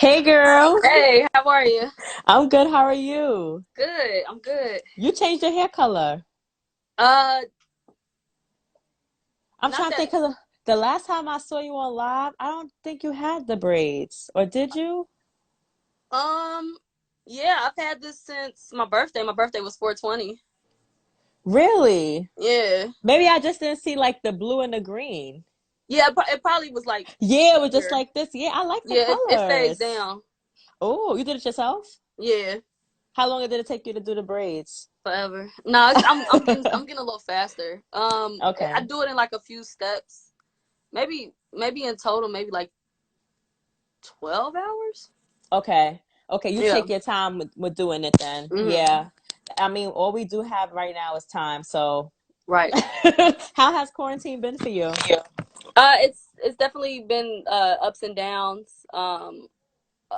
Hey girl, Hey, how are you? I'm good. How are you? Good. I'm good. You changed your hair color. Uh, I'm not trying to that. think because the last time I saw you on live, I don't think you had the braids, or did you? Um, yeah, I've had this since my birthday. My birthday was 420. Really? Yeah, Maybe I just didn't see like the blue and the green. yeah. It probably was like Yeah, it was just here. like this. Yeah, I like the Yeah, it stays colors. down. Oh, you did it yourself? Yeah, How long did it take you to do the braids? forever. No, I'm getting a little faster. I Okay. do it in like a few steps. Maybe in total, maybe like 12 hours. Okay. Okay, you Yeah. take your time with doing it then. Hmm. Yeah. I mean, all we do have right now is time, so Right. how has quarantine been for you? It's definitely been ups and downs.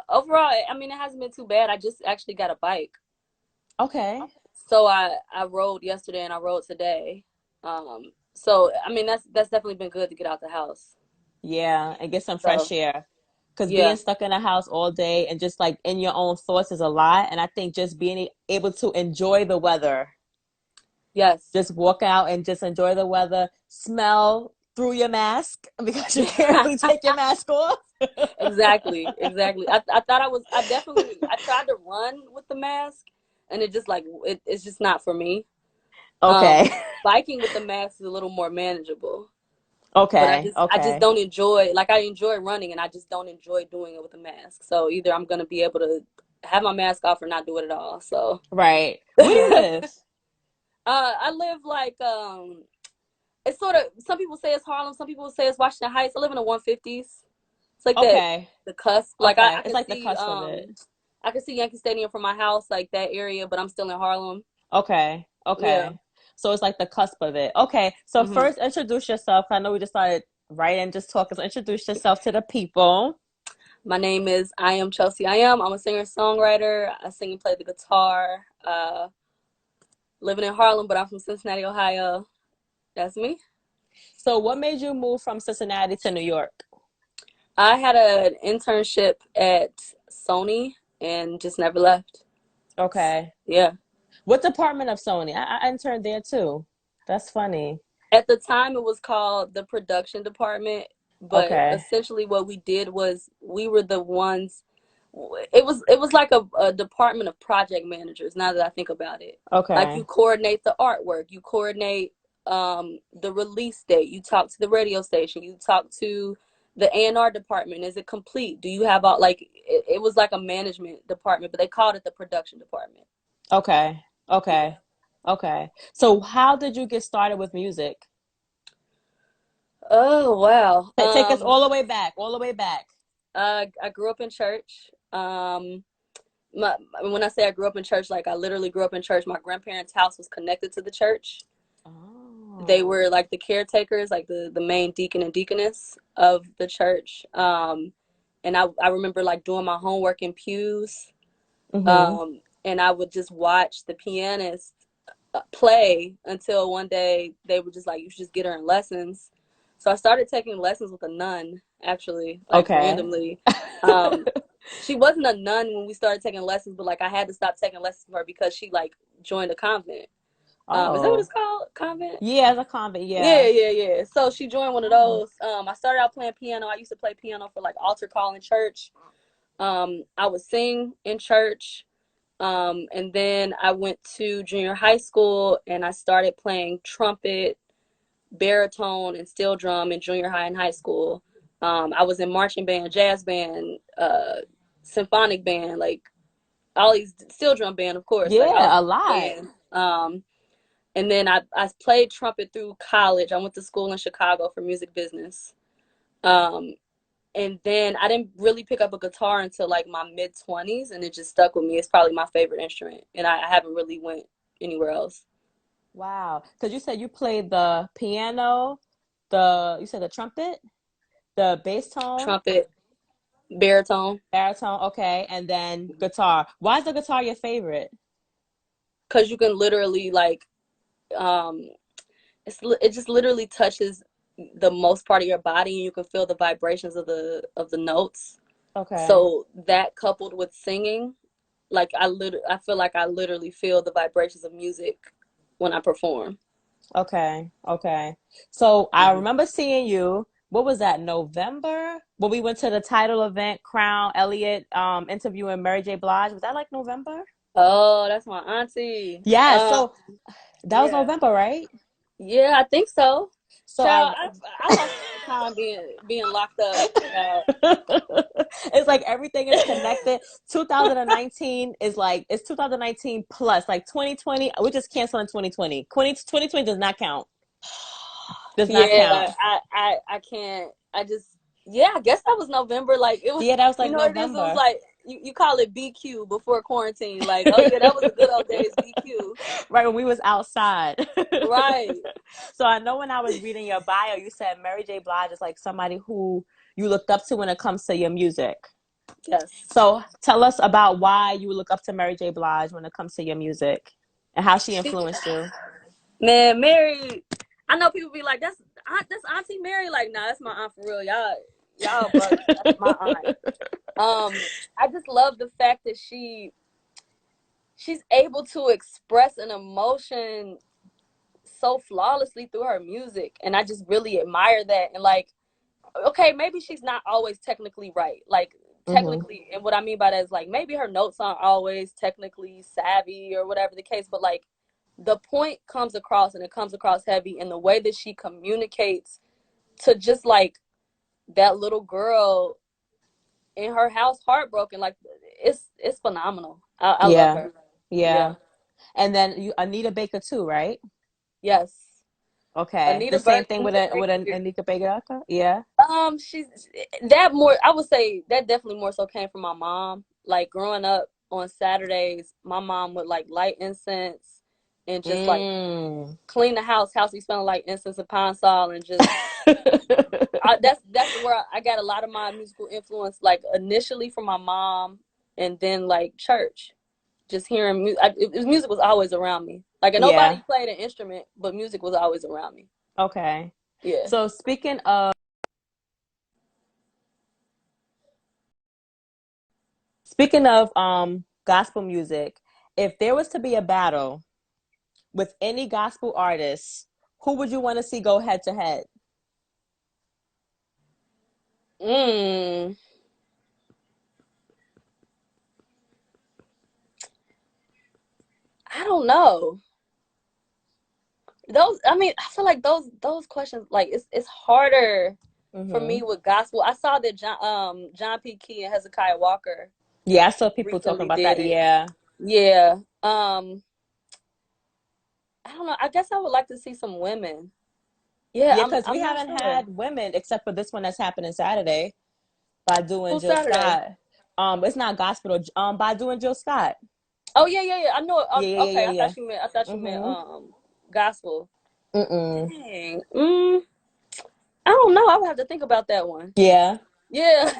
Overall, I mean, it hasn't been too bad. I just actually got a bike, Okay. so I rode yesterday and I rode today. So I mean, that's definitely been good to get out the house. Yeah, and get some fresh So air. Because being yeah, stuck in a house all day and just like in your own thoughts is a lot. And I think just being able to enjoy the weather, yes, just walk out and just enjoy the weather, smell through your mask because you can't really take your mask off. exactly. I thought I tried to run with the mask, and it just it's just not for me. Okay. Biking with the mask is a little more manageable. But Okay. I just Okay. don't enjoy, like, I enjoy running and I just don't enjoy doing it with a mask. So either I'm gonna be able to have my mask off or not do it at all. So Right. Where do you live? I live like it's sort of, some people say it's Harlem, some people say it's Washington Heights. I live in the 150s. It's like that, Okay. the cusp. Like Okay. I It's can like the see cusp of it. I can see Yankee Stadium from my house, like that area, but I'm still in Harlem. Okay. Yeah. Okay. So it's like the cusp of it. Okay. So Hmm. first introduce yourself. I know we just started right and just talking. So introduce yourself to the people. My name is I am Chelsea. I'm a singer songwriter. I sing and play the guitar. Living in Harlem, but I'm from Cincinnati, Ohio. That's me. So what made you move from Cincinnati to New York? I had an internship at Sony and just never left. Okay. Yeah. What department of Sony? I interned there too. That's funny. At the time, it was called the production department, but Okay. essentially what we did was we were the ones. It was like a department of project managers. Now that I think about it, like, you Okay. coordinate the artwork, you coordinate the release date, you talk to the radio station, you talk to the A&R department. Is it complete? Do you have all, like, it was like a management department, but they called it the production department. Okay. Yeah. Okay. Okay. So how did you get started with music? Oh wow. Take us all the way back, all the way back. I grew up in church. When I say I grew up in church, like, I literally grew up in church. My grandparents' house was connected to the church. They Oh. were like the caretakers, like the main deacon and deaconess of the church. And I remember, like, doing my homework in pews. Mm-hmm. And I would just watch the pianist play until one day they were just like, you should just get her in lessons. So I started taking lessons with a nun, actually, like, Okay. randomly. Um, she wasn't a nun when we started taking lessons, but, like, I had to stop taking lessons from her because she, like, joined a convent. Is that what it's Oh. called? Convent? Yeah, as a convent, Yeah, yeah. yeah. So she joined one of Oh. those. I started out playing piano. I used to play piano for, like, altar call in church. I would sing in church. And then I went to junior high school and I started playing trumpet, baritone, and steel drum in junior high and high school. I was in marching band, jazz band, symphonic band, like, all these, steel drum band, of course. Like, I was Yeah, a in lot. band. And then I played trumpet through college. I went to school in Chicago for music business. Um, and then I didn't really pick up a guitar until, like, my mid 20s, and it just stuck with me. It's probably my favorite instrument, and I haven't really went anywhere else. Wow. Because you said you played the piano, you said the trumpet, the bass tone, Trumpet, baritone, baritone, okay, and then guitar. Why is the guitar your favorite? because you can literally, like, um, it just literally touches the most part of your body, and you can feel the vibrations of the notes. Okay. So that coupled with singing, like I feel like I literally feel the vibrations of music when I perform. Okay. Okay. So I Mhm. remember seeing you. What was that? November? When we went to the title event, Crown Elliott, interviewing Mary J. Blige. Was that like November? Oh, that's my auntie. Yeah. So that was Yeah. November, right? Yeah, I think so. So Child, I lost track of time being locked up. Child. it's like everything is connected. 2019 is like it's 2019 plus like 2020. We're just canceling 2020. 2020 does not count. Does not Yeah, count. I can't. I just yeah, I guess that was November. Like it was, Yeah, that was you like know what it is? It was November. like you call it BQ before quarantine. Like, oh yeah, that was the good old days, BQ. Right when we was outside. Right. So I know when I was reading your bio, you said Mary J. Blige is like somebody who you looked up to when it comes to your music. Yes. So tell us about why you look up to Mary J. Blige when it comes to your music and how she She, influenced you. man, Mary. I know people be like, that's Auntie Mary. Like, nah, that's my aunt for real. Y'all bugging. That's my aunt. I just love the fact that she's able to express an emotion so flawlessly through her music, and I just really admire that. And like, okay, maybe she's not always technically right, like Mm-hmm. technically, and what I mean by that is like maybe her notes aren't always technically savvy or whatever the case, but like the point comes across, and it comes across heavy, and the way that she communicates to just like that little girl in her house heartbroken, like it's phenomenal. I love Yeah. her. Yeah. Yeah. And then you Anita Baker too, right? Yes. Okay. The Anita same Burke, thing Anita with an Baker. Anita Baker. Yeah. She's that more. I would say that definitely more so came from my mom. Like growing up on Saturdays, my mom would like light incense and just like Mm. clean the house. House be smelling like incense and pine sol, and just that's where I got a lot of my musical influence. Like initially from my mom, and then like church. Just hearing music was always around me. Like nobody Yeah. played an instrument, but music was always around me. Okay. Yeah. So speaking of gospel music, if there was to be a battle with any gospel artist, who would you want to see go head to head? Mm. I don't know. Those I mean, I feel like those questions like it's harder for Mm-hmm. me with gospel. I saw that John P. Key and Hezekiah Walker Yeah, I saw people talking recently about did that. it. Yeah. Yeah. I don't know. I guess I would like to see some women. Yeah, Yeah, because we I'm not haven't sure. had women except for this one that's happening Saturday by doing Who's Jill Saturday? Scott. It's not gospel, by doing Jill Scott. Oh yeah, yeah, yeah. I know it. Yeah, yeah, Okay, yeah, yeah, I thought yeah. you meant Mm-hmm. gospel. Mm-mm. Dang. I don't know. I would have to think about that one. Yeah. Yeah.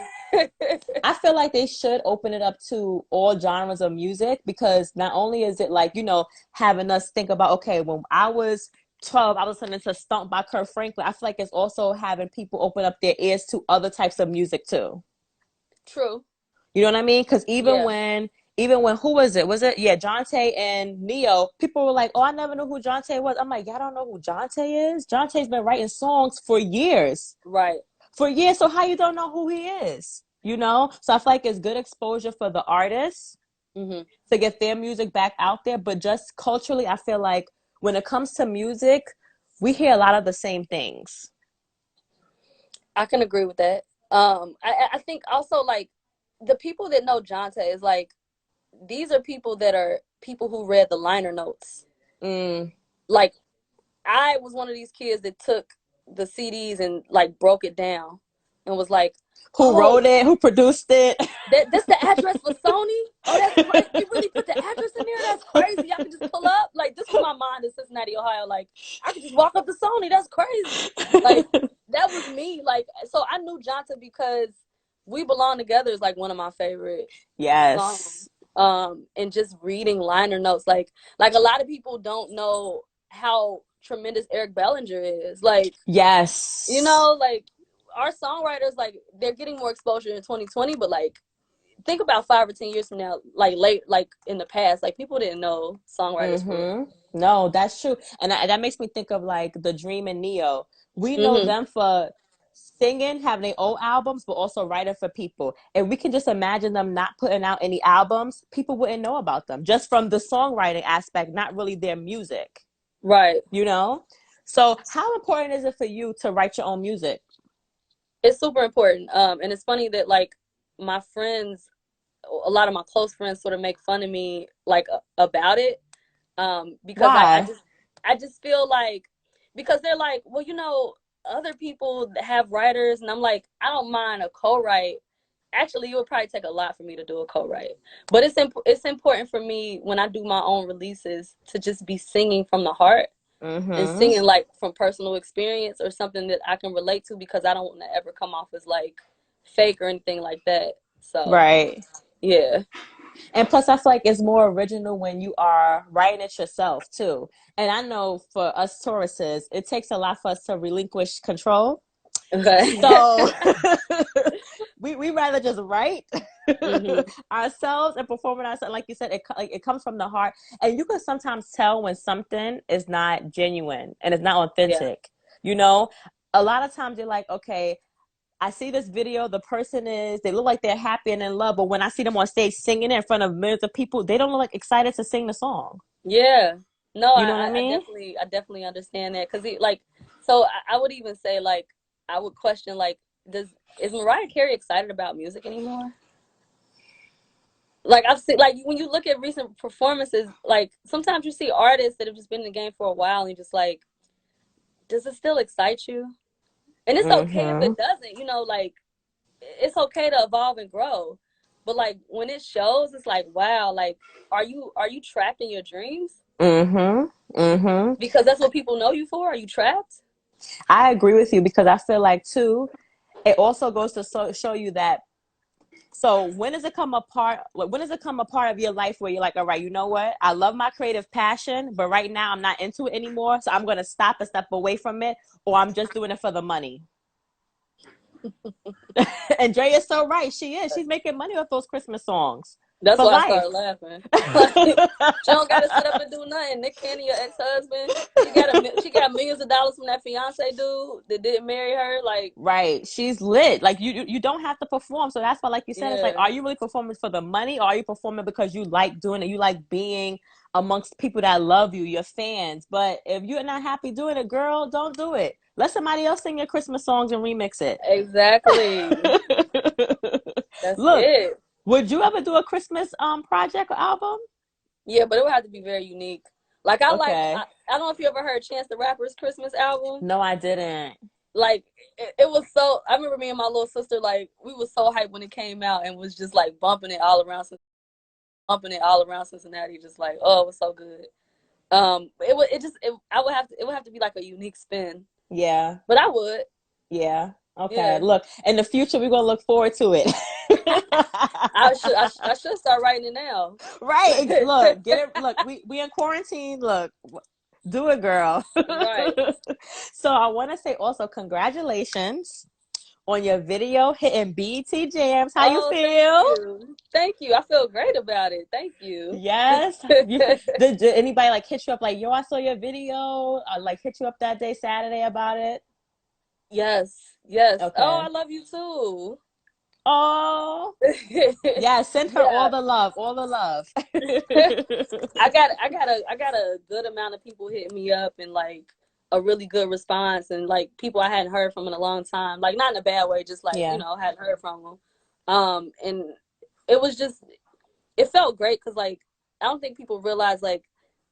I feel like they should open it up to all genres of music because not only is it like, having us think about, okay, when I was 12, I was listening to Stomp by Kurt Franklin. I feel like it's also having people open up their ears to other types of music too. True. You know what I mean? Because Yeah. even when who was it? Was it Jonte and Neo? People were like, "Oh, I never knew who Jonte was." I'm like, "Y'all don't know who Jonte is? Jonte's been writing songs for years, Right. for years. So how you don't know who he is? You know? So I feel like it's good exposure for the artists Hmm. to get their music back out there. But just culturally, I feel like when it comes to music, we hear a lot of the same things. I can agree with that. I think also like the people that know Jonte is like these are people that are people who read the liner notes. Mm. Like I was one of these kids that took the CDs and like broke it down and was like, Who "Oh, wrote it? Who produced it? that's the address for Sony. Oh, that's crazy. We really put the address in there. That's crazy. I can just pull up. Like this was my mind in Cincinnati, Ohio. Like I could just walk up to Sony. That's crazy. Like that was me. Like so, I knew Johnson because "We Belong Together" is like one of my favorite songs. Yes. And just reading liner notes, like a lot of people don't know how tremendous Eric Bellinger is. Like Yes. like our songwriters, like, they're getting more exposure in 2020, but like, think about 5 or 10 years from now, like late, like in the past, like people didn't know songwriters for real. No, that's true. And that makes me think of like The Dream and Neo. We know Mm-hmm. them for singing, having their own albums, but also writing for people. And we can just imagine them not putting out any albums. People wouldn't know about them just from the songwriting aspect, not really their music, Right. you know? So, how important is it for you to write your own music? It's super important. And it's funny that like my friends, a lot of my close friends sort of make fun of me like about it. Because Why? I just feel like, because they're like, well, you know, other people have writers, and I'm like, I don't mind a co-write. Actually, it would probably take a lot for me to do a co-write, but it's important for me when I do my own releases to just be singing from the heart and Mm-hmm. singing like from personal experience or something that I can relate to, because I don't want to ever come off as like fake or anything like that. So Right. yeah. And plus, I feel like it's more original when you are writing it yourself too. And I know for us Tauruses, it takes a lot for us to relinquish control. Okay. So we rather just write Hmm. ourselves and perform it ourselves. Like you said, it comes from the heart, and you can sometimes tell when something is not genuine and it's not Yeah. authentic. You know, a lot of times you're like, okay, I see this video, the person they look like they're happy and in love, but when I see them on stage singing it in front of millions of people, they don't look like excited to sing the song. Yeah. No, You know what I mean? I definitely understand that, because like, so I would even say like, I would question like, does is Mariah Carey excited about music anymore? Like, I've seen, like, when you look at recent performances, like sometimes you see artists that have just been in the game for a while, and you're just like, does it still excite you? And it's okay if Mm-hmm. it doesn't, you know, like, it's okay to evolve and grow. But like when it shows, it's like, wow, like, are you trapped in your dreams? Mm-hmm. Mm-hmm. Because that's what people know you for. Are you trapped? I agree with you because I feel like too, it also goes to show you that. So when does it come apart? When does it come a part of your life where you're like, all right, you know what? I love my creative passion, but right now I'm not into it anymore. So I'm going to stop and step away from it, or I'm just doing it for the money. And Dre is so right. She is. She's making money off those Christmas songs That's for why I life. started laughing. Like, she don't got to sit up and do nothing. Nick Cannon, your ex-husband, she got millions of dollars from that fiance dude that didn't marry her. Like, Right. She's lit. Like you don't have to perform. So that's why, like you said, it's like, yeah, are you really performing for the money, or are you performing because you like doing it? You like being amongst people that love you, your fans. But if you're not happy doing it, girl, don't do it. Let somebody else sing your Christmas songs and remix it. exactly. That's Look, it. would you ever do a Christmas project or album? Yeah, but it would have to be very unique. Like, Okay. I don't know if you ever heard Chance the Rapper's Christmas album. No, I didn't. Like, it was so. I remember me and my little sister, like, we was so hyped when it came out, and was just like bumping it all around Cincinnati, just like, oh, it was so good. It would have to be like a unique spin, Yeah. but I would. Yeah. Okay. Yeah. Look, in the future, we're gonna look forward to it. I should start writing it now. Right. Look, get it. Look, we in quarantine. Look, do it, girl. Right. So I want to say also congratulations on your video hitting BET Jams. How you Oh, thank feel? you. Thank you. I feel great about it. Thank you. Yes. Did anybody like hit you up like, yo, I saw your video? Like hit you up that day, Saturday about it? Yes. Yes. Oh, I Okay. love you too. Oh, yeah. Send her all Yeah. the love, all the love. I got a good amount of people hitting me up, and like a really good response, and like people I hadn't heard from in a long time. Like, not in a bad way, just like, Yeah. hadn't heard from them. And it was just, it felt great, because like, I don't think people realize like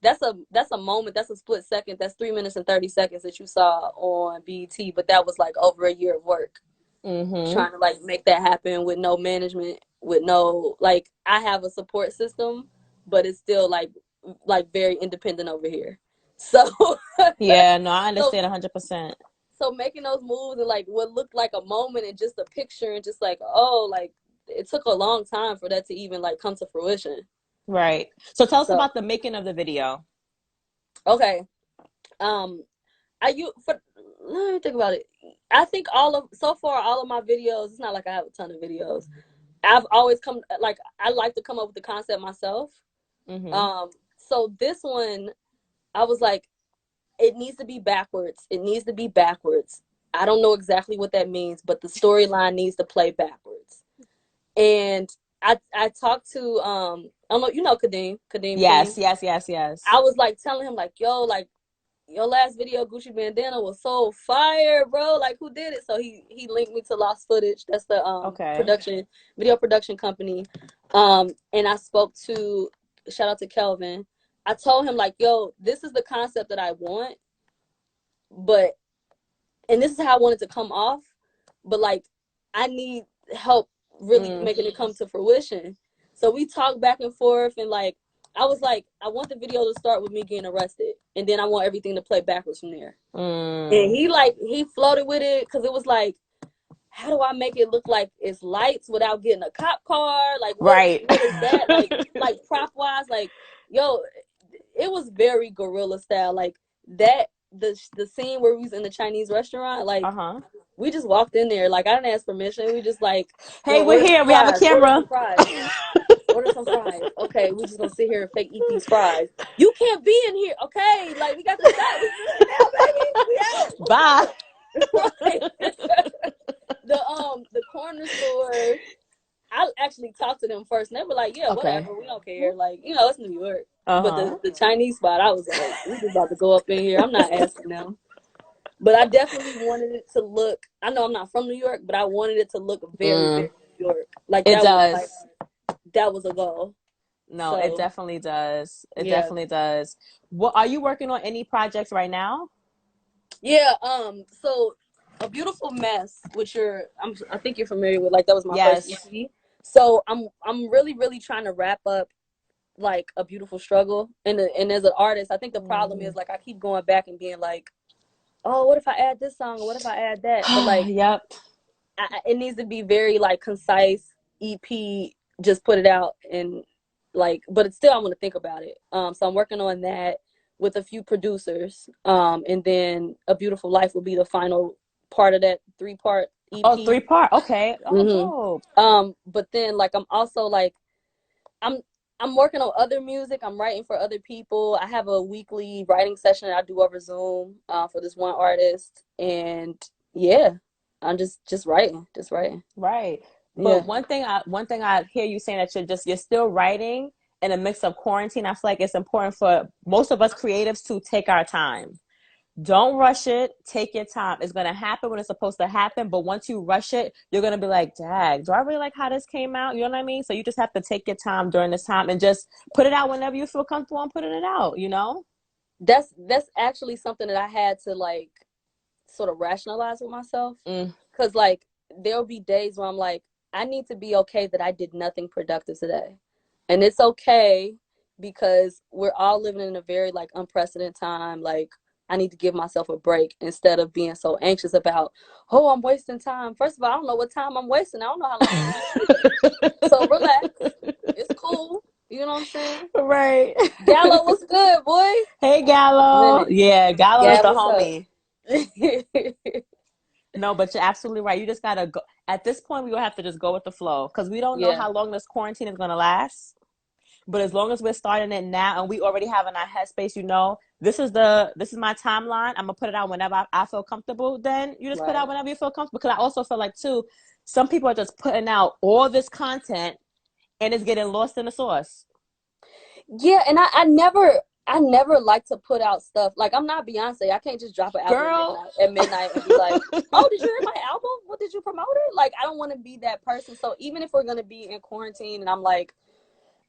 that's a moment, that's a split second, that's 3 minutes and 30 seconds that you saw on BET, but that was like over a year of work Mm-hmm. trying to like make that happen with no management, with no, like, I have a support system, but it's still like very independent over here. So Yeah, no, I so understand 100%. so making those moves, and like what looked like a moment and just a picture, and just like, oh, like, it took a long time for that to even like come to fruition. Right. So tell us So about the making of the video. okay. um I you for let me think about it. I think so far all of my videos, it's not like I have a ton of videos. I've always I like to come up with the concept myself. Mm-hmm. So this one, I was like, it needs to be backwards. It needs to be backwards. I don't know exactly what that means, but the storyline needs to play backwards. And I talked to I don't know, you know Kadeem King. Yes, yes, yes, yes. I was like telling him like, yo, like your last video, Gucci Bandana, was so fire, bro. Like, who did it? So he linked me to Lost Footage. That's the Okay. video production company. And I spoke to, shout out to Kelvin. I told him like, yo, this is the concept that I want, but and this is how I want it to come off, but like I need help really Mm. making it come to fruition. So we talked back and forth, and like I was like, I want the video to start with me getting arrested, and then I want everything to play backwards from there. And Mm. he floated with it because it was like, how do I make it look like it's lights without getting a cop car? Like Right. what is that? Like prop wise, like yo, it was very guerrilla style. Like that the scene where we was in the Chinese restaurant, like Uh-huh. we just walked in there. Like I didn't ask permission. We just like, Hey, yo, we're order some here. We have a fries. Order camera. some fries. Order some fries. Okay, we just gonna sit here and fake eat these fries. You can't be in here. Okay, like we got the shot. We good now, baby. We Bye. out. Right. The corner store. I actually talked to them first, and they were like, "Yeah, Okay. whatever. We don't care. Like, you know, it's New York." But Uh-huh. the Chinese spot, I was like, "We just about to go up in here. I'm not asking them." But I definitely wanted it to look. I know I'm not from New York, but I wanted it to look very, Mm. very New York. Like It does. that was a goal. No, it So definitely does. It yeah, definitely does. What are you working on any projects right now? yeah. So a beautiful mess, which I think you're familiar with. Like that was my first Yes. EP. So I'm really, really trying to wrap up like a beautiful struggle. And as an artist, I think the problem Mm. is like I keep going back and being like, oh, what if I add this song or what if I add that? But like Yep. it needs to be very like concise EP. Just put it out and like, but it's still I want to think about it. So I'm working on that with a few producers. And then A Beautiful Life will be the final part of that 3-part Oh, EP. 3 part. Okay. Oh, dope. But then like I'm also like I'm I'm working on other music. I'm writing for other people. I have a weekly writing session that I do over Zoom for this one artist, and yeah, I'm just writing, just writing. Right. But Yeah, one thing I hear you saying that you're still writing in a mix of quarantine. I feel like it's important for most of us creatives to take our time. Don't rush it. Take your time. It's gonna happen when it's supposed to happen. But once you rush it, you're gonna be like, "Dag, do I really like how this came out?" You know what I mean? So you just have to take your time during this time and just put it out whenever you feel comfortable on putting it out. You know? that's actually something that I had to like sort of rationalize with myself, Mm. because like there'll be days where I'm like, I need to be okay that I did nothing productive today, and it's okay because we're all living in a very like unprecedented time. Like I need to give myself a break instead of being so anxious about, oh, I'm wasting time. First of all, I don't know what time I'm wasting. I don't know how long I'm gonna be here. So relax. It's cool. You know what I'm saying? Right. Gallo, what's good, boy? Hey, A Gallo. minute. Yeah, Gallo is Gab, the what's up? homie. No, but you're absolutely right. You just gotta go. At this point, we will have to just go with the flow because we don't know Yeah, how long this quarantine is gonna last. But as long as we're starting it now and we already have in our headspace, this is my timeline. I'm gonna put it out whenever I feel comfortable. Then you just put right. out whenever you feel comfortable. Because I also feel like too, some people are just putting out all this content and it's getting lost in the sauce. Yeah, and I never like to put out stuff. Like I'm not Beyonce. I can't just drop an album Girl. at midnight and be like, "Oh, did you hear my album? What did you promote it?" Like I don't want to be that person. So even if we're gonna be in quarantine and I'm like,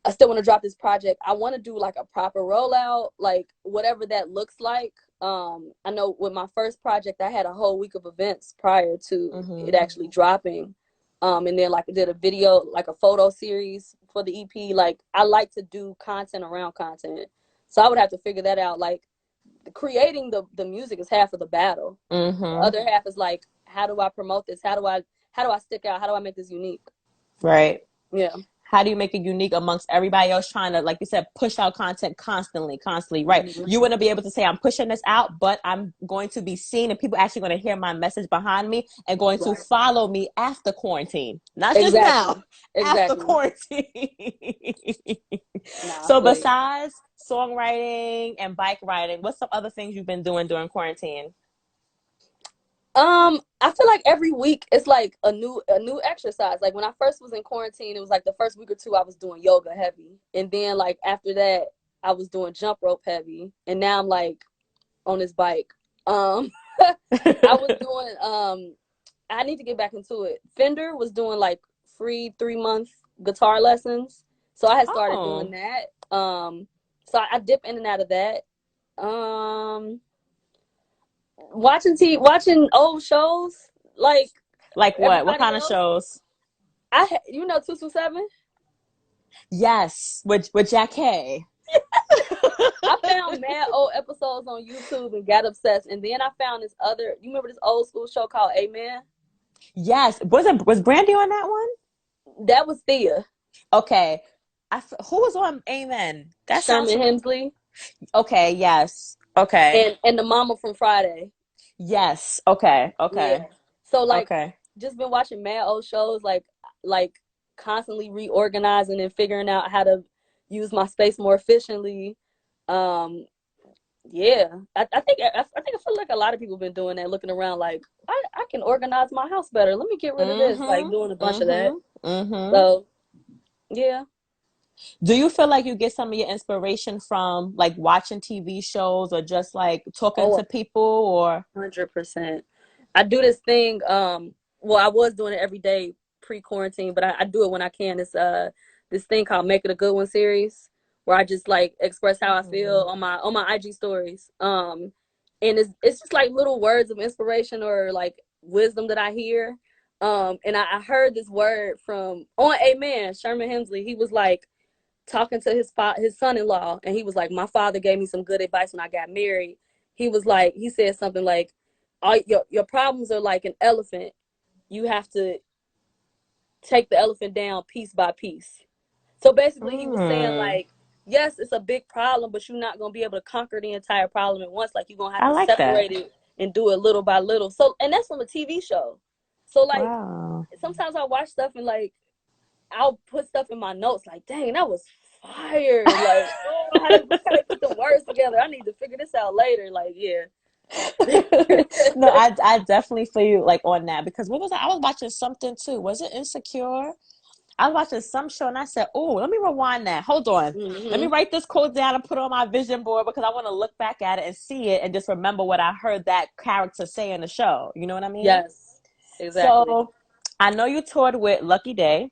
I still want to drop this project, I want to do like a proper rollout, like whatever that looks like. I know with my first project, I had a whole week of events prior to it Mm-hmm. actually dropping. And then like I did a video, like a photo series for the EP. Like I like to do content around content. So I would have to figure that out. Like creating the music is half of the battle. The Mm-hmm. other half is like, how do I promote this? How do I stick out? How do I make this unique? Right. Yeah. How do you make it unique amongst everybody else trying to, like you said, push out content constantly, right? You want to be able to say, I'm pushing this out, but I'm going to be seen and people actually going to hear my message behind me and going to Right. follow me after quarantine, not just now, Exactly. after Exactly. quarantine. Nah, I So feel you. besides songwriting and bike riding, what's some other things you've been doing during quarantine? I feel like every week it's like a new exercise. Like when I first was in quarantine, it was like the first week or two I was doing yoga heavy. And then like after that I was doing jump rope heavy. And now I'm like on this bike. Um I was doing I need to get back into it. Fender was doing like free 3 month guitar lessons. So I had started doing Oh, that. So I dip in and out of that. Um watching old shows like like what? What everybody kind of else. shows? You know 227. Yes, with Jack Hay. I found mad old episodes on YouTube and got obsessed, and then I found this other. You remember this old school show called Amen? Yes, was Brandy on that one? That was Thea. Okay, who was on Amen? That sounds Sherman Hemsley okay. Yes, okay, and the mama from Friday. yes, okay, Yeah. okay, So like okay. just been watching mad old shows like constantly reorganizing and figuring out how to use my space more efficiently. Um yeah. I feel like a lot of people been doing that, looking around like I can organize my house better. Let me get rid of this. Like Mhm, doing a bunch of that. mhm, mhm. So yeah. Do you feel like you get some of your inspiration from like watching TV shows or just like talking Oh, to people or? 100%. I do this thing. Well, I was doing it every day pre-quarantine, but I do it when I can. It's this thing called Make It a Good One series, where I just like express how I feel Mm. on my IG stories. And it's just like little words of inspiration or like wisdom that I hear. And I heard this word from on Amen, Sherman Hemsley. He was like talking to his son-in-law, and he was like, my father gave me some good advice when I got married. He was like, he said something like, all your problems are like an elephant. You have to take the elephant down piece by piece. So basically he was saying Mm. like, yes, it's a big problem, but you're not going to be able to conquer the entire problem at once. Like you're going to have I to like that. separate it and do it little by little. So, and that's from a TV show. So like Wow. sometimes I watch stuff and like I'll put stuff in my notes like, dang, that was fire. Like, oh, look how they put the words together. I need to figure this out later. Like, yeah. No, I definitely feel you like on that because what was I was watching something too. Was it Insecure? I was watching some show and I said, "Oh, let me rewind that. Hold on. Let me Hmm. write this quote down and put it on my vision board because I want to look back at it and see it and just remember what I heard that character say in the show. You know what I mean?" Yes, exactly. So, I know you toured with Lucky Daye.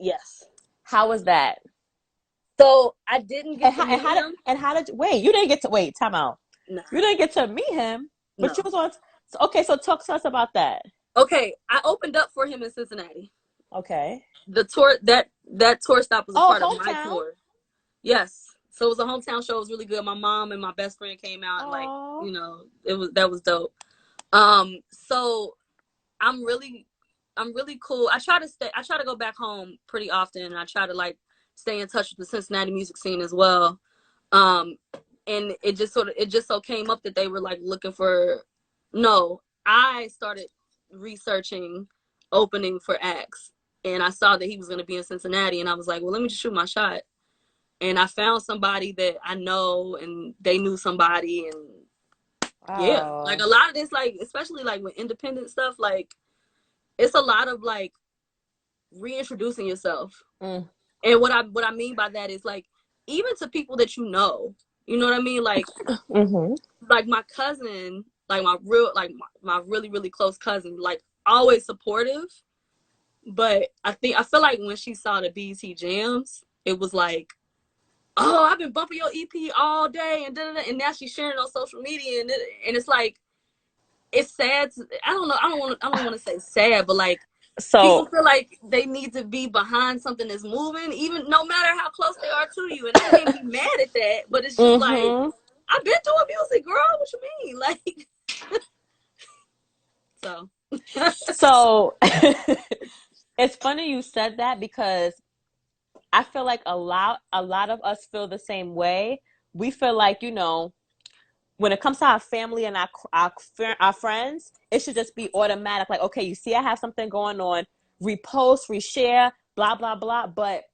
Yes. How was that? So I didn't get And to how and meet how did him. and how did you, wait? You didn't get to wait. Time out. You Nah, didn't get to meet him, but you no. was on. So, okay, so talk to us about that. Okay, I opened up for him in Cincinnati. Okay. The tour that tour stop was a Oh, part of my hometown. tour. Yes. So it was a hometown show. It was really good. My mom and my best friend came out and like, Oh. it was that was dope. So I'm really I'm really cool. I try to go back home pretty often and I try to like stay in touch with the Cincinnati music scene as well. Um and it just so came up that they were like looking for no, I started researching opening for acts and I saw that he was going to be in Cincinnati and I was like, well, let me just shoot my shot. And I found somebody that I know and they knew somebody and yeah, like Wow. a lot of this like especially like with independent stuff like it's a lot of like reintroducing yourself. Mm. And what I mean by that is like even to people that you know what I mean? Mm-hmm. Like my cousin, like my really, really close cousin, like always supportive. But I feel like when she saw the BETJams, it was like, oh, I've been bumping your EP all day and da, da, da, and now she's sharing it on social media and it's like it's sad. I don't want to say sad, but like people So, feel like they need to be behind something that's moving, even no matter how close they are to you. And I can't be mad at that, but it's just like mm-hmm. I've been doing music, girl. What you mean? Like so. So, It's funny you said that because I feel like a lot of us feel the same way. We feel like, when it comes to our family and our friends, it should just be automatic. Like, okay, you see, I have something going on, repost, reshare, blah blah blah. But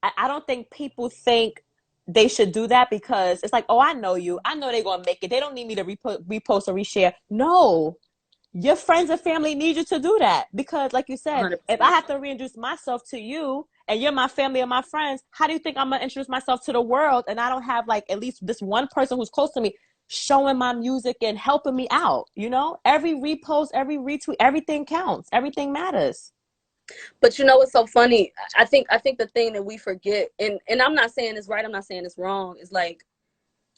I don't think people think they should do that because it's like, oh, I know you, I know they're gonna make it. They don't need me to repost or reshare. No, your friends and family need you to do that because, like you said, if I 100%. have to reintroduce myself to you and you're my family or my friends, how do you think I'm gonna introduce myself to the world and I don't have like at least this one person who's close to me showing my music and helping me out? Every repost, every retweet, everything counts, everything matters. But you know what's so funny? I think the thing that we forget, and I'm not saying it's right, I'm not saying it's wrong, is like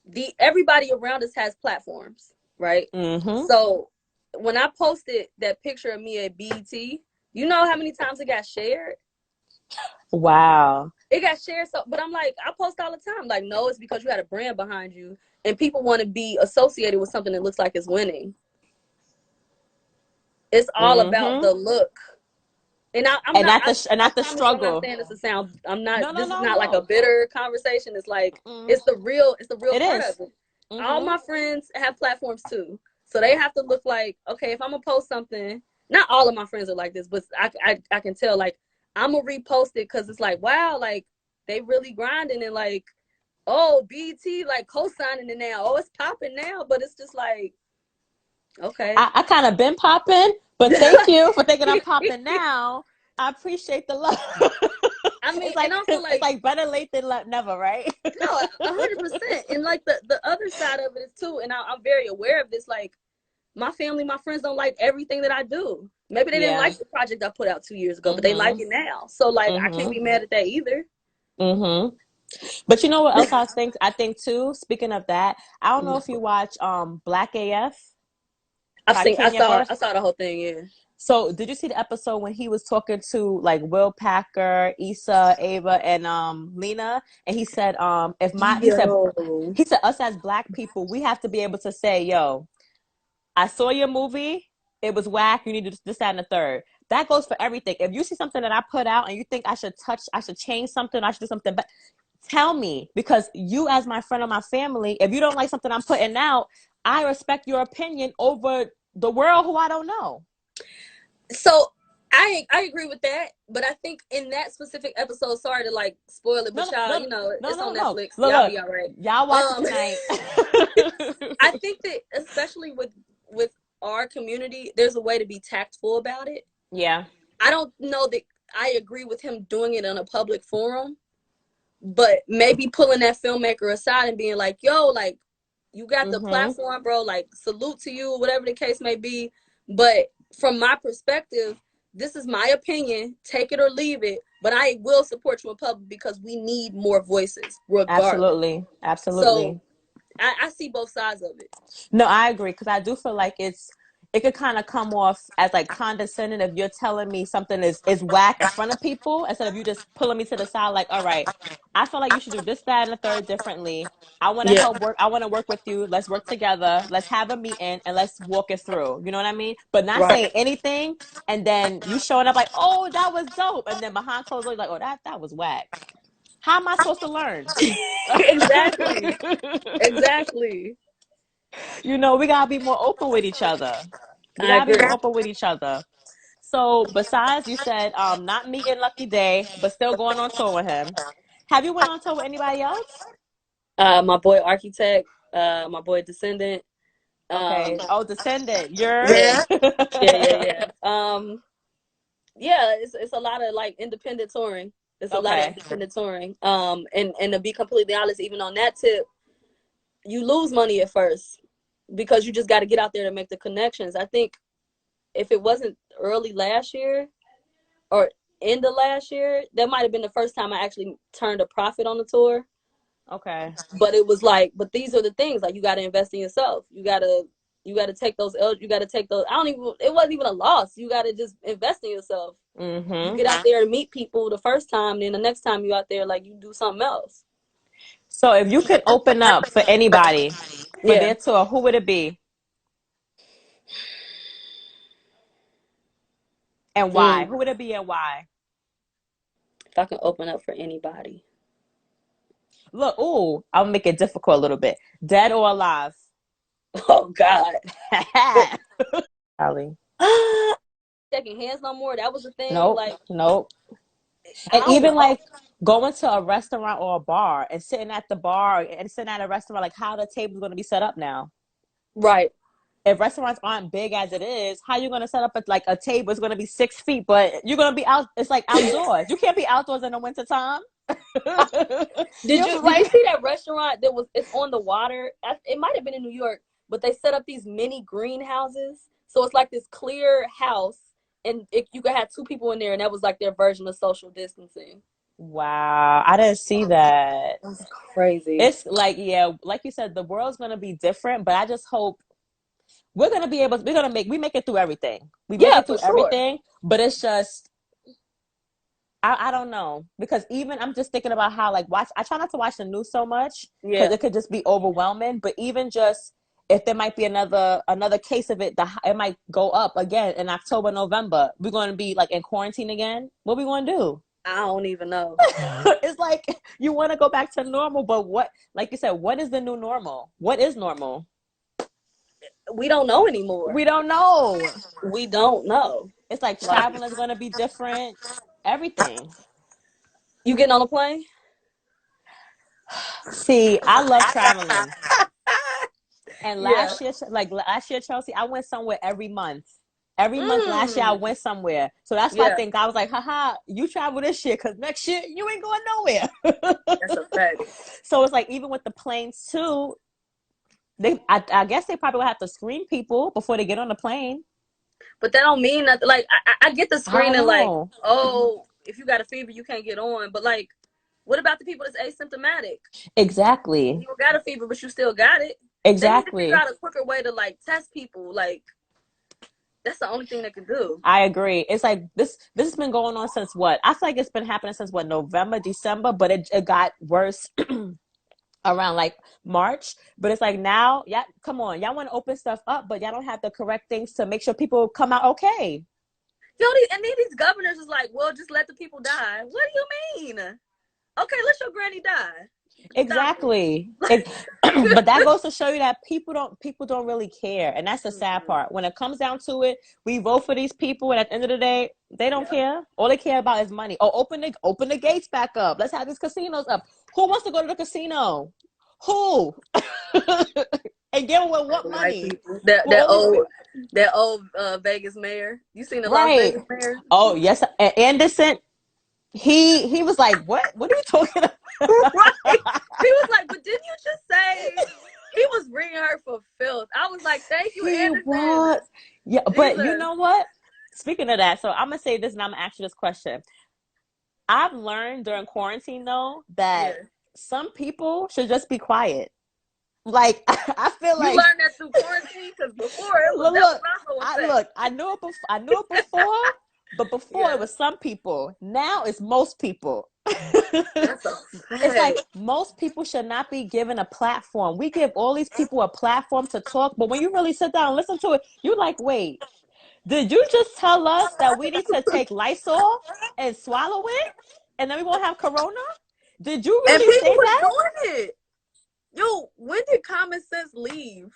the everybody around us has platforms, right? Mm-hmm. So when I posted that picture of me at BET, you know how many times it got shared? Wow. It got shared. So, but I'm like, I post all the time. Like, no, it's because you had a brand behind you, and people want to be associated with something that looks like it's winning. It's all about Mm-hmm. the look. And I'm And not. not the and I not the promise you, I'm not struggle. saying this to sound. I'm not. No, no, This is no, not like a no. bitter conversation. It's like Mm. it's the real. It's the real It part of is. it. All Mm-hmm. my friends have platforms too, so they have to look like, okay, if I'm gonna post something. Not all of my friends are like this, but I can tell, like, I'm gonna repost it because it's like, wow, like they really grinding, and like, oh, BT like co-signing it now. Oh, it's popping now, but it's just like, okay. I kind of been popping, but thank you for thinking I'm popping now. I appreciate the love. I mean, it's and like also it's like, like better late than never, right? no, 100%. And like the other side of it is too, and I'm very aware of this. Like my family, my friends don't like everything that I do. Maybe they didn't Yeah. like the project I put out 2 years ago, but they like Mhm. it now. So like, I can't Mhm. be mad at that either. Mhm. But you know what else I think too. Speaking of that, I don't know if you watch Black AF I've by seen, Kenya I Burris. saw the whole thing. Yeah. So did you see the episode when he was talking to like Will Packer, Issa, Ava, and Lena, and he said if my Yo. he said us as black people we have to be able to say, yo, I saw your movie. It was whack. You need to this, that, and the third. That goes for everything. If you see something that I put out and you think I should change something, I should do something, but tell me because you, as my friend or my family, if you don't like something I'm putting out, I respect your opinion over the world who I don't know. So I agree with that, but I think in that specific episode, sorry to like spoil it, No, but no, y'all, no, no, it's no, on no. Netflix. Look, Y'all look, be all right. y'all watch it Um, tonight. I think that especially with our community, there's a way to be tactful about it. Yeah. I don't know that I agree with him doing it in a public forum, but maybe pulling that filmmaker aside and being like, "Yo, like you got the Mm-hmm. platform, bro. Like salute to you, whatever the case may be." But from my perspective, this is my opinion. Take it or leave it. But I will support you in public because we need more voices, regardless. Absolutely, So absolutely. I see both sides of it. No, I agree because I do feel like it could kind of come off as like condescending if you're telling me something is whack in front of people instead of you just pulling me to the side like, all right, I feel like you should do this, that, and the third differently. I want to Yeah. help work. I want to work with you. Let's work together. Let's have a meeting and let's walk it through. You know what I mean? But not saying Right. anything and then you showing up like, oh, that was dope, and then behind closed doors like, oh, that was whack. How am I supposed to learn? Exactly. Exactly. We gotta be more open with each other. We I gotta be agree. more open with each other. So besides, you said not meeting Lucky Daye, but still going on tour with him. Have you went on tour with anybody else? My boy Architect, my boy Descendant. Um, Okay. Oh, Descendant, you're. yeah, yeah. Yeah, it's a lot of like independent touring. It's a lot of Okay. independent touring. And to be completely honest, even on that tip, you lose money at first because you just got to get out there to make the connections. I think if it wasn't early last year or end of last year, that might have been the first time I actually turned a profit on the tour. Okay. But it was like, but these are the things, like you got to invest in yourself. You got to take those you got to take those, I don't even, it wasn't even a loss. You got to just invest in yourself. You Mm-hmm. get out there and meet people the first time, then the next time you out there, like you do something else. So if you could open up for anybody for Yeah. their tour, who would it be and why? Mm. Who would it be and why? If I can open up for anybody. Look, ooh, I'll make it difficult a little bit. Dead or alive? Oh God. Ali. Shaking hands no more. That was the thing. Nope, Like, nope. I And don't even know. like going to a restaurant or a bar and sitting at the bar and sitting at a restaurant, like how the table's going to be set up now. Right. If restaurants aren't big as it is, how you going to set up like a table? It's going to be 6 feet, but you're going to be out. It's like outdoors. You can't be outdoors in the wintertime. Did You're you like, see that restaurant that was it's on the water? It might have been in New York, but they set up these mini greenhouses. So it's like this clear house, and you could have two people in there, and that was like their version of social distancing. wow, I didn't see that. That's crazy. It's like, yeah, like you said, the world's going to be different, but I just hope we're going to be able, we make it through everything. We make Yeah, it for through sure. everything, but it's just, I don't know, because even I'm just thinking about how like I try not to watch the news so much because Yeah. it could just be overwhelming. But even just if there might be another case of it, it might go up again in October, November. We're going to be like in quarantine again. What we going to do? I don't even know. It's like you want to go back to normal, but what, like you said, what is the new normal? What is normal? We don't know anymore. We don't know. We don't know. It's like Like, traveling is going to be different. Everything. you getting on a plane? See, I love traveling. And Yeah. last year, Chelsea, I went somewhere every month. Every month last year, I Mm. went somewhere. So that's why I Yeah, think I was like, haha, you travel this year because next year you ain't going nowhere. that's a fact. So it's like, even with the planes too, I guess they probably will have to screen people before they get on the plane. But that don't mean nothing. Like, I get the I don't screening, like, know. oh, if you got a fever, you can't get on. But like, what about the people that's asymptomatic? Exactly. You got a fever, but you still got it. They need to figure Exactly. out a quicker way to like test people. Like, that's the only thing they can do. I agree. It's like this has been going on since what? I feel like it's been happening since what, November, December, but it got worse around like March. But it's like now, yeah, come on, y'all want to open stuff up, but y'all don't have the correct things to make sure people come out okay. Yo, and then these governors is like, well, just let the people die. What do you mean? Okay, let your granny die. Stop Exactly. it. But that goes to show you that people don't really care, and that's the sad part. When it comes down to it, we vote for these people, and at the end of the day, they don't Yeah. care. All they care about is money. Oh, open the gates back up. Let's have these casinos up. Who wants to go to the casino? Who? And get with what White money? people. Will always be That old Vegas mayor. You seen the Las right. Vegas mayor? Oh yes, and Anderson. He was like, what are you talking Right. about? He was like, but didn't you just say he was bringing her for filth? I was like, thank you, He Anderson. was. Yeah, but you Jesus. know what? Speaking of that, so I'm gonna say this and I'm gonna ask you this question. I've learned during quarantine though that Yeah. some people should just be quiet. Like I feel You like learned that through quarantine because before it was that was look, my whole thing. I knew it before. I knew it before, but before it Yeah. was some people. Now it's most people. That's a It's like fact. most people should not be given a platform. We give all these people a platform to talk, but when you really sit down and listen to it, you're like, wait, did you just tell us that we need to take Lysol and swallow it and then we won't have corona? Did you And really people say was that? doing it. Yo, when did common sense leave?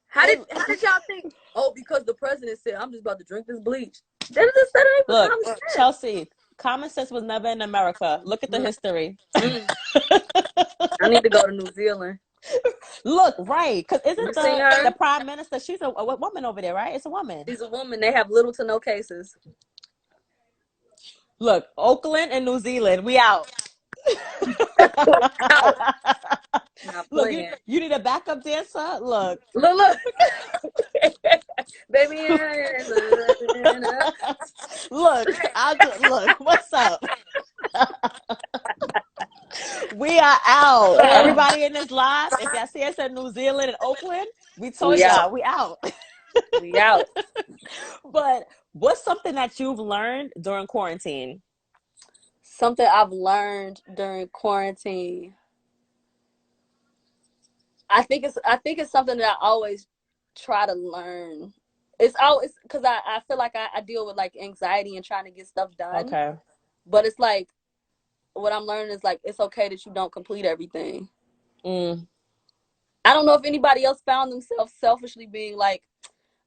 How did And y'all think? Oh, because the president said, "I'm just about to drink this bleach." They just said it for look, common sense. Chelsea, common sense was never in America. Look at the Mm, history. mm. I need to go to New Zealand. Look, right? Because You isn't seen the her? prime minister? She's a woman over there, right? It's a woman. She's a woman. They have little to no cases. Look, Oakland and New Zealand, we out. Out. Not Look, playing. you need a backup dancer. Look, Look, look. Baby. look, look. What's up? We are out. Everybody in this live, if y'all see us in New Zealand and Oakland, we told We out. y'all we out. We out. But what's something that you've learned during quarantine? Something I've learned during quarantine. I think it's something that I always try to learn. It's always because I feel like I deal with like anxiety and trying to get stuff done. Okay. But it's like what I'm learning is like it's okay that you don't complete everything. Mm. I don't know if anybody else found themselves selfishly being like,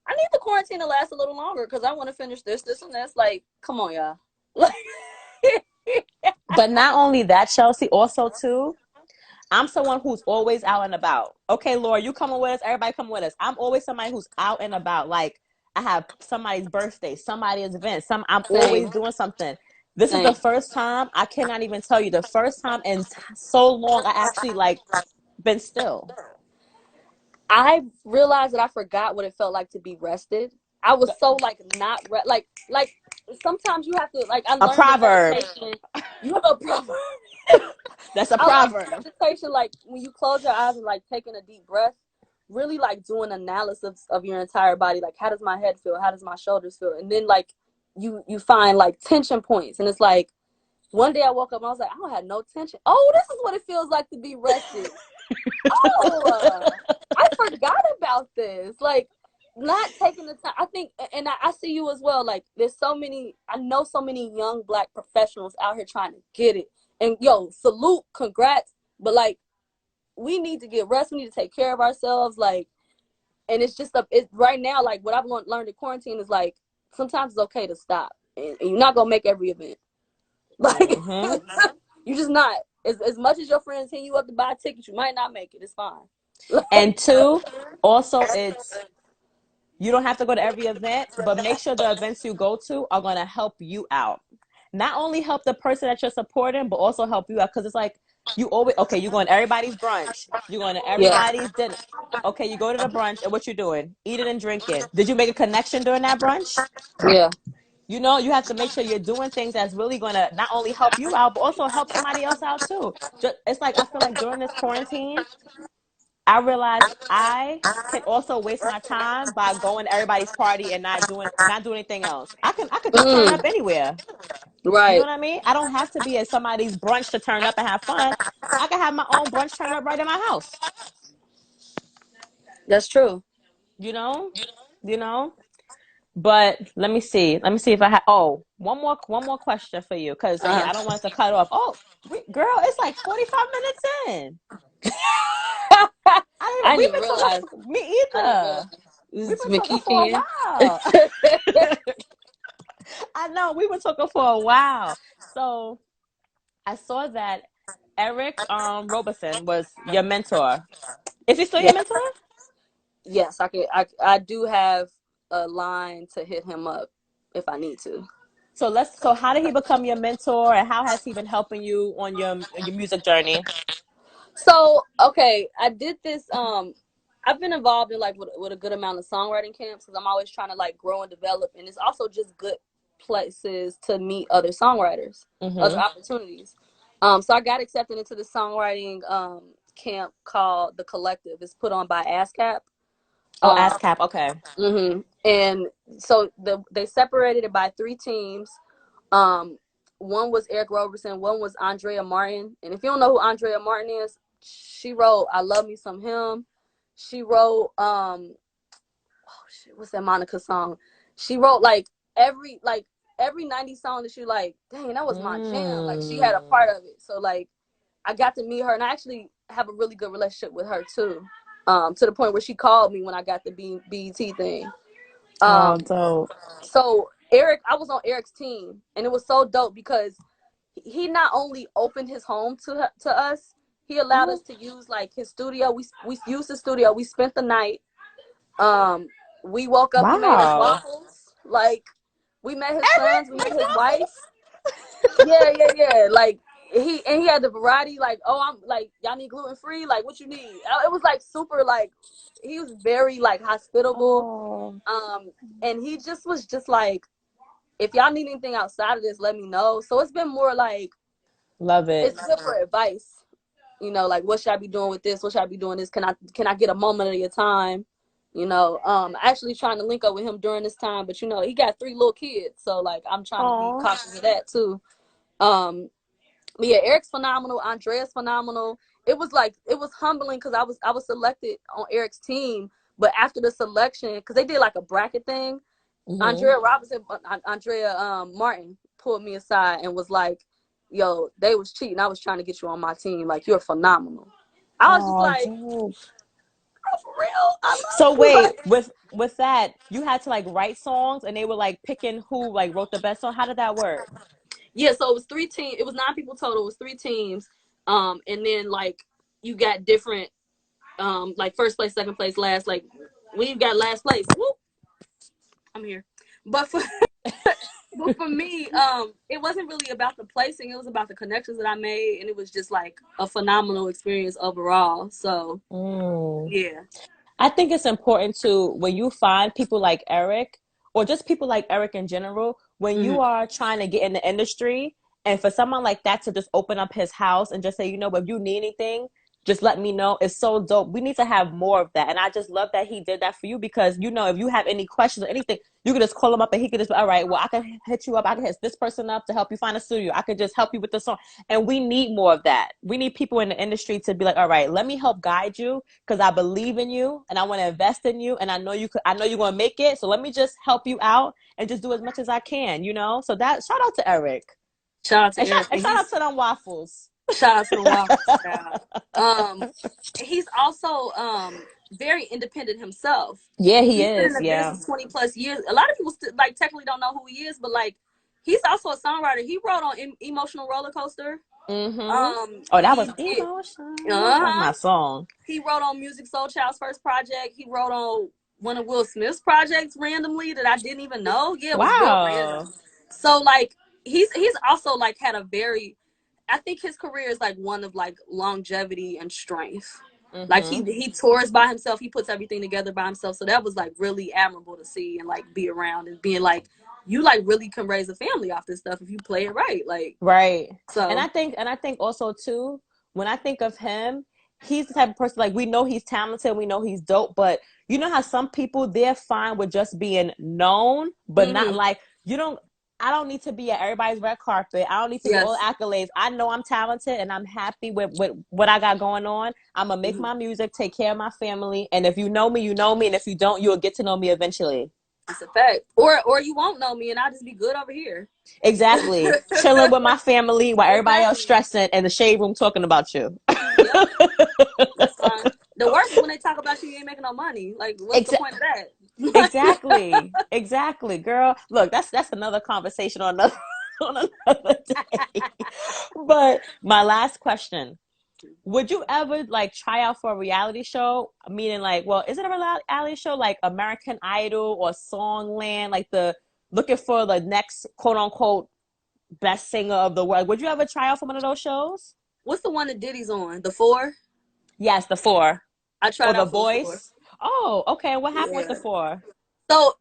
I need the quarantine to last a little longer because I want to finish this, and this. Like, come on, y'all. Like, But not only that, Chelsea, also too, I'm someone who's always out and about. Okay, Laura, you coming with us? Everybody come with us. I'm always somebody who's out and about. Like I have somebody's birthday, somebody's event. I'm same, always doing something. This is the same. first time, I cannot even tell you, the first time in so long I actually like been still. I realized that I forgot what it felt like to be rested. I was so like not like sometimes you have to like I A learned in proverb. meditation. You have a proper. That's a I learned proverb. in meditation like when you close your eyes and like taking a deep breath, really like doing analysis of your entire body. Like how does my head feel? How does my shoulders feel? And then like you find like tension points, and it's like one day I woke up and I was like, I don't have no tension. Oh, this is what it feels like to be rested. Oh, I forgot about this. Like, not taking the time. I think, and I see you as well. Like, there's so many, I know so many young Black professionals out here trying to get it. And yo, salute, congrats. But like, we need to get rest. We need to take care of ourselves. Like, and it's just, it's right now, like, what I've learned in quarantine is like, sometimes it's okay to stop. And you're not going to make every event. Like, Mm-hmm. you're just not. As much as your friends hit you up to buy tickets, you might not make it. It's fine. Like, And two, also it's you don't have to go to every event, but make sure the events you go to are going to help you out. Not only help the person that you're supporting, but also help you out. Because it's like you always, okay, you're going to everybody's brunch, you're going to yeah, everybody's dinner. Okay, you go to the brunch, and what you doing? Eating and drinking. Did you make a connection during that brunch? yeah. You know, you have to make sure you're doing things that's really going to not only help you out, but also help somebody else out too. It's like I feel like during this quarantine, I realized I can also waste my time by going to everybody's party and not doing anything else. I could just turn up Mm, anywhere. You know right. what I mean? I don't have to be at somebody's brunch to turn up and have fun. I can have my own brunch turn up right in my house. That's true. You know? You know? But let me see. Let me see if I have one more question for you cuz yeah, I don't Uh-huh. want it to cut off. Oh, girl, it's like 45 minutes in. I We've didn't even been talking realize. for me I didn't either. realize. This We've has been been talking keeping for a you. while. I know we were talking for a while. So I saw that Eric Roberson was your mentor. Is he still your Yeah. mentor? Yes, I could. I do have a line to hit him up if I need to. So how did he become your mentor and how has he been helping you on your music journey? So okay, I did this. I've been involved in like with a good amount of songwriting camps because I'm always trying to like grow and develop, and it's also just good places to meet other songwriters, other Mm-hmm. opportunities. So I got accepted into the songwriting camp called the Collective. It's put on by ASCAP. Oh, Um, ASCAP. Okay. and so they separated it by three teams. Um, one was Eric Roberson, one was Andrea Martin. And if you don't know who Andrea Martin is, she wrote I Love Me Some Him. She wrote oh shit, what's that Monica song? She wrote every 90s song that she like, dang, that was my jam. Like she had a Mm. part of it. So like I got to meet her and I actually have a really good relationship with her too. To the point where she called me when I got the BET thing. Oh, Um, dope. so Eric, I was on Eric's team, and it was so dope because he not only opened his home to us, he allowed Mhm. us to use like his studio. We used the studio. We spent the night. Um, we woke up. He made us Wow. waffles. Like we met his Eric sons. We met makes his wife. waffles. Yeah, yeah, yeah. Like he had the variety. Like oh, I'm like y'all need gluten free. Like what you need. It was like super like he was very like hospitable. Oh, Um, and he just was just like if y'all need anything outside of this, let me know. So it's been more like love it. it's good for advice. You know, like what should I be doing with this? What should I be doing this? Can I get a moment of your time? You know, actually trying to link up with him during this time, but you know, he got three little kids, so like I'm trying to be Oh. cautious of that too. Um, but yeah, Eric's phenomenal. Andrea's phenomenal. It was humbling because I was selected on Eric's team, but after the selection, because they did like a bracket thing, Mhm. Andrea Robinson, Andrea Martin pulled me aside and was like, yo, they was cheating. I was trying to get you on my team. Like, you're phenomenal. I was just Oh, like, dope. girl, for real, I So love you. wait, Like, with that, you had to like write songs, and they were like picking who like wrote the best song. How did that work? yeah, so it was 3 teams. It was 9 people total. It was 3 teams. And then like you got different like first place, second place, last. Like we've got last place. Whoop, I'm here. But for but for me, it wasn't really about the placing. It was about the connections that I made, and it was just like a phenomenal experience overall. So Mm. yeah. I think it's important to, when you find people like Eric, or just people like Eric in general, when you Mm-hmm. are trying to get in the industry, and for someone like that to just open up his house and just say, you know, if you need anything, just let me know. It's so dope. We need to have more of that. And I just love that he did that for you, because, you know, if you have any questions or anything, you could just call him up and he could just be, all right, well, I can hit you up. I can hit this person up to help you find a studio. I could just help you with the song. And we need more of that. We need people in the industry to be like, all right, let me help guide you, because I believe in you and I want to invest in you, and I know you could, I know you're going to make it. So let me just help you out and just do as much as I can, you know? So that, shout out to Eric. Shout out to And Eric, and shout out he's to them waffles. shout out to the Waffles child. Um, he's also very independent himself. Yeah, he He's been in is. the Yeah. business 20 plus years. A lot of people still like technically don't know who he is, but like he's also a songwriter. He wrote on Emotional Roller Coaster. Mm-hmm. Oh, that He was did. emotion. That was Uh-huh. my song. He wrote on Music Soul Child's first project. He wrote on one of Will Smith's projects randomly that I didn't even know. Yeah, it was real Wow. random. So like he's also like had a very, I think his career is like one of like longevity and strength. Like Mm-hmm. he tours by himself, he puts everything together by himself. So that was like really admirable to see and like be around and being like, you like really can raise a family off this stuff if you play it right. Like Right. so. And I think also too, when I think of him, he's the type of person, like, we know he's talented, we know he's dope, but you know how some people, they're fine with just being known, but not Mm-hmm. like, you don't, I don't need to be at everybody's red carpet. I don't need to get all the Yes. accolades. I know I'm talented and I'm happy with what I got going on. I'm gonna make Mm-hmm. my music, take care of my family. And if you know me, you know me. And if you don't, you'll get to know me eventually. It's a fact. Or you won't know me and I'll just be good over here. Exactly. Chilling with my family while everybody else Exactly. stressing in the shade room talking about you. Yep. That's fine. The worst is when they talk about you, you ain't making no money. Like, what's the point of that? Exactly. Exactly. Girl, look, that's another conversation on another on another day. But my last question. Would you ever like try out for a reality show? Meaning like, well, is it a reality show like American Idol or Songland, like the looking for the next quote unquote best singer of the world? Would you ever try out for one of those shows? What's the one that Diddy's on? The Four? Yes, the four. I Or tried the out for the Four. voice. Oh, okay. What happened with the Yeah. four? So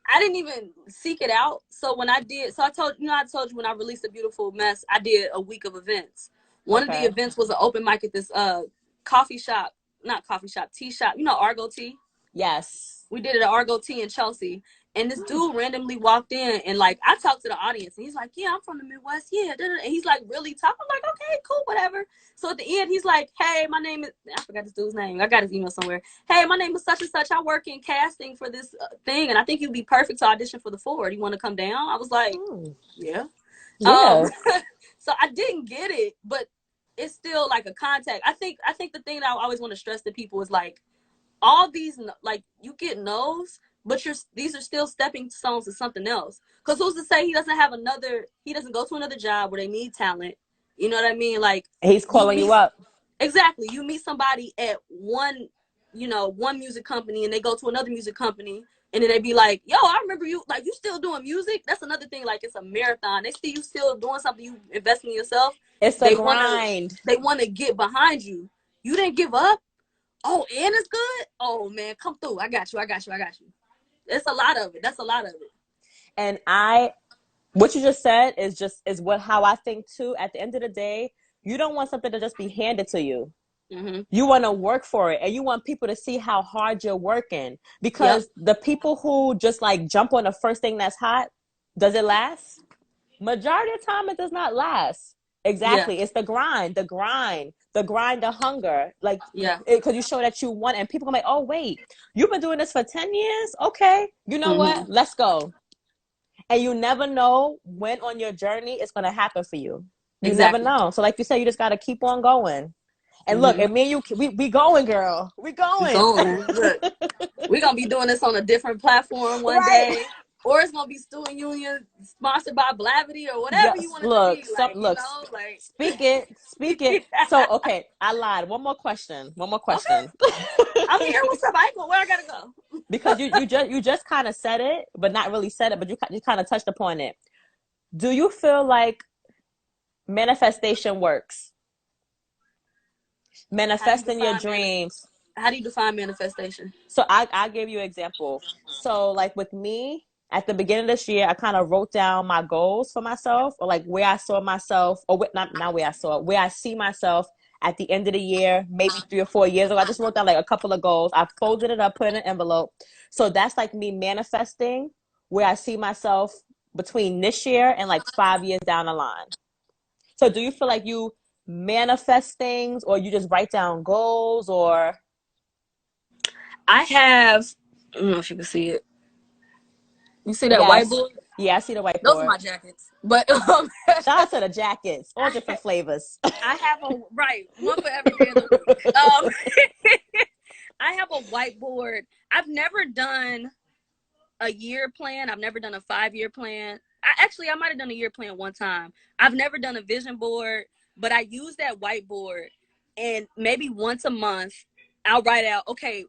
I didn't even seek it out. So when I did, so I told you know I told you when I released A Beautiful Mess, I did a week of events. One of the Okay. events was an open mic at this coffee shop, not coffee shop, tea shop. You know Argo Tea. Yes. We did it at Argo Tea in Chelsea. And this dude randomly walked in and like I talked to the audience and he's like, yeah, I'm from the Midwest. Yeah. And he's like really talking. I'm like, okay, cool, whatever. So at the end, he's like, hey, my name is, I forgot this dude's name. I got his email somewhere. Hey, my name is such and such. I work in casting for this thing. And I think you'd be perfect to audition for the Four. Do you want to come down? I was like, Hmm. yeah. Um, Yeah. so I didn't get it, but it's still like a contact. I think the thing that I always want to stress to people is like, all these like you get no's, but these are still stepping stones to something else. Because who's to say he doesn't go to another job where they need talent. You know what I mean? Like He's you calling you meet up. exactly, you meet somebody at one music company and they go to another music company and then they be like, yo, I remember you, like you still doing music. That's another thing. Like it's a marathon. They see you still doing something, you investing in yourself. It's a They wanna grind. they wanna get behind you. You didn't give up. Oh, and it's good. Oh man, come through. I got you. I got you. I got you. It's a lot of it. That's a lot of it. And I what you just said is what how I think too. At the end of the day, you don't want something to just be handed to you. Mm-hmm. You want to work for it, and you want people to see how hard you're working, Yep. because the people who just like jump on the first thing that's hot, does it last? Majority of the time it does not last. Yeah. Exactly. It's the hunger, like, Yeah. because you show that you want, and people are like, oh wait, you've been doing this for 10 years, okay, you know Mm-hmm. what, let's go. And you never know when on your journey it's going to happen for you. You never Exactly. know. So like you said, you just got to keep on going. And look, Hmm. and me and you, we going, girl. We We going. going. Look, we're gonna be doing this on a different platform one Right. day. Or it's gonna be Student Union sponsored by Blavity or whatever you Yes. want it to Look, be. some Like, you look. know, like Speak it. Speak it. So okay, I lied. One more question. One more okay, question. I'm here. What's up? I ain't going where I gotta go. Because you just kind of said it, but not really said it, but you kind of touched upon it. Do you feel like manifestation works? How do you Manifesting your define dreams. how do you define manifestation? So I gave you an example. So like with me, at the beginning of this year, I kind of wrote down my goals for myself, or like where I saw myself, or not where I saw it, where I see myself at the end of the year, maybe 3 or 4 years ago. I just wrote down like a couple of goals. I folded it up, put it in an envelope. So that's like me manifesting where I see myself between this year and like 5 years down the line. So do you feel like you manifest things, or you just write down goals, or I have I don't know if you can see it. You see that yes. whiteboard? Yeah, I see the Those are whiteboard. my jackets. But Shout out to the jackets, all I, different flavors. I have a right, one for every day of the week. I have a whiteboard. I've never done a year plan. I've never done a 5 year plan. I might have done a year plan one time. I've never done a vision board, but I use that whiteboard, and maybe once a month I'll write out, okay,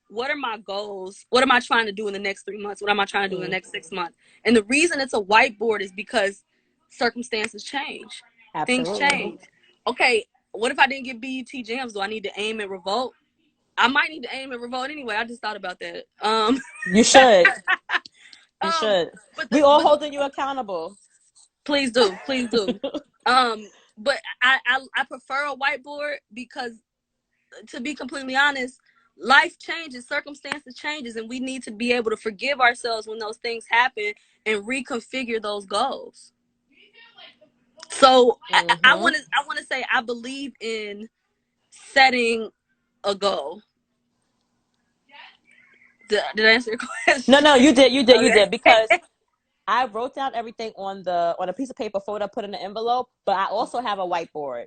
what are my goals? What am I trying to do in the next 3 months? What am I trying to do in the Mm, next 6 months? And the reason it's a whiteboard is because circumstances change. Things absolutely. change. Okay, what if I didn't get BETJams? Do I need to aim and revolt? I might need to aim and revolt anyway. I just thought about that. You should. You um, should. but We all but holding you accountable. please do, please do. But I prefer a whiteboard because, to be completely honest, life changes, circumstances changes, and we need to be able to forgive ourselves when those things happen and reconfigure those goals. So I Mm-hmm. want to say I believe in setting a goal. Did I answer your No, question? no, you did, you Okay. did, because I wrote down everything on a piece of paper, folded up, put in an envelope, but I also have a whiteboard.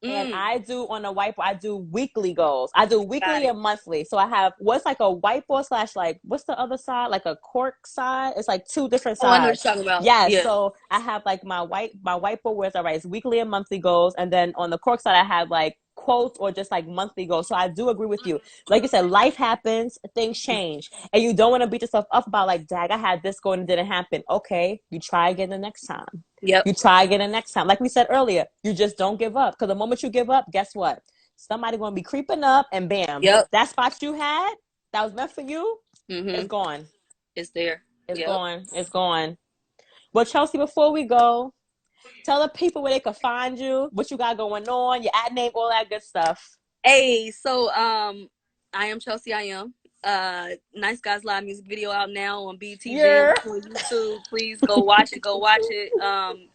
And Mm, I do on the whiteboard, I do weekly goals. I do got weekly it. and monthly. So I have what's like a whiteboard slash like what's the other side? Like a cork side. It's like two different Oh, I know what sides. you're talking about. Yes. Yeah. So I have like my whiteboard where I write weekly and monthly goals, and then on the cork side I have like quotes or just like monthly goals. So I do agree with you. Like you said, life happens, things change, and you don't want to beat yourself up about like, dag, I had this going and it didn't happen. Okay, you try again the next time. Yep. You try again the next time. Like we said earlier, you just don't give up. Because the moment you give up, guess what? Somebody gonna be creeping up, and bam, Yep. that spot you had that was meant for you is Mm-hmm. gone. It's there. It's Yep. gone. It's gone. Well, Chelsea, before we go, tell the people where they can find you, what you got going on, your ad name, all that good stuff. Hey, so I am Chelsea. I am. Nice Guys Live music video out now on BETJams Yeah. on YouTube. Please go watch it. Go watch it.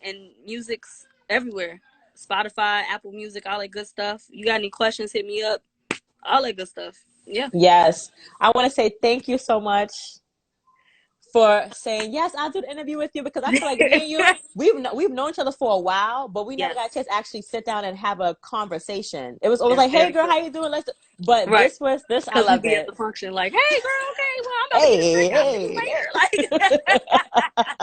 And music's everywhere. Spotify, Apple Music, all that good stuff. You got any questions? Hit me up. All that good stuff. Yeah. Yes. I want to say thank you so much for saying yes. I'll do the interview with you, because I feel like me and you, we've known each other for a while, but we never Yes. got a chance to actually sit down and have a conversation. It was always That's like, "Hey, very girl, true. how you doing?" But Right. this. I Because we love be at it. the function like, hey, girl, okay, well, I'm about to get a Hey, drink. I'll see you later. Like,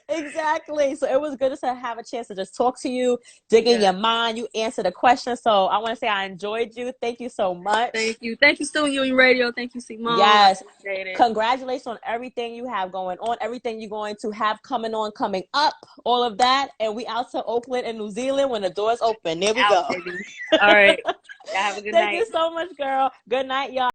exactly. So it was good to have a chance to just talk to you, dig in yeah. your mind. You answer the question. So I want to say I enjoyed you. Thank you so much. Thank you. Thank you, Student Union Radio. Thank you, Simone. I Yes. appreciate it. Congratulations on everything you have going on, everything you're going to have coming on, coming up, all of that. And we out to Oakland and New Zealand when the doors open. There we Out, go. baby. All right. Y'all have a good Thank night. you so much, girl. Good night, y'all.